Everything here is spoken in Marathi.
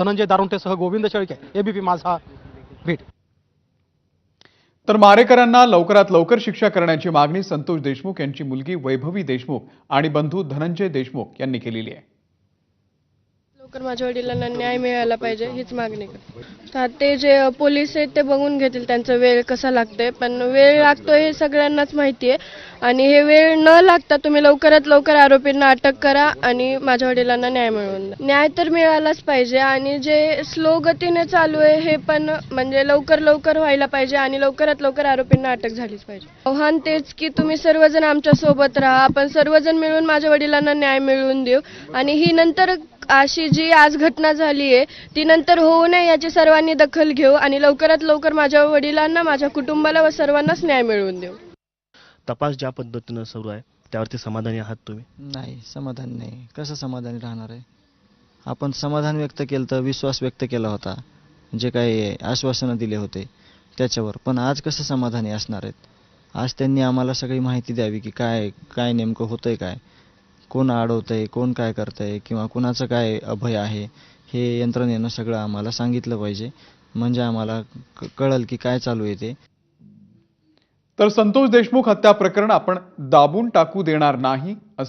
धनंजय दारुंटेसह गोविंद शेळके, एबीपी माझा, बीड. तर मारेकरांना लवकरात लवकर शिक्षा करण्याची मागणी संतोष देशमुख यांची मुलगी वैभवी देशमुख आणि बंधू धनंजय देशमुख यांनी केलेली आहे. लवकर माझ्या वडिलांना न्याय मिळाला पाहिजे हीच मागणी करते. तर ते जे पोलीस आहेत ते बघून घेतील त्यांचा वेळ कसा लागतोय, पण वेळ लागतोय हे सगळ्यांनाच माहिती आहे आणि हे वेळ न लागता तुम्ही लवकरात लवकर आरोपींना अटक करा आणि माझ्या वडिलांना न्याय मिळवून द्या. न्याय तर मिळालाच पाहिजे आणि जे स्लो गतीने चालू आहे हे पण म्हणजे लवकर लवकर व्हायला पाहिजे आणि लवकरात लवकर आरोपींना अटक झालीच पाहिजे. आव्हान तेच की तुम्ही सर्वजण आमच्या सोबत राहा, आपण सर्वजण मिळून माझ्या वडिलांना न्याय मिळवून देऊ आणि ही नंतर अशी जी आज घटना झाली आहे ती नंतर होऊ नये याची सर्वांनी दखल घेऊ आणि लवकरात लवकर माझ्या वडिलांना, माझ्या कुटुंबाला व सर्वांनाच न्याय मिळवून देऊ. तपास ज्या पद्धतीनं सुरू आहे त्यावरती समाधानी आहात तुम्ही? नाही, समाधान नाही. कसं समाधानी राहणार आहे? आपण समाधान व्यक्त केलं तर विश्वास व्यक्त केला होता, जे काही आश्वासनं दिले होते त्याच्यावर, पण आज कसं समाधानी असणार आहेत? आज त्यांनी आम्हाला सगळी माहिती द्यावी की काय काय नेमकं होतंय, काय कोण अडवतंय, कोण काय करतंय किंवा कुणाचं काय अभय आहे हे यंत्रणेनं सगळं आम्हाला सांगितलं पाहिजे, म्हणजे आम्हाला कळलं की काय चालू आहे ते. तर संतोष देशमुख हत्या प्रकरण आपण दाबून टाकू देणार नाही असा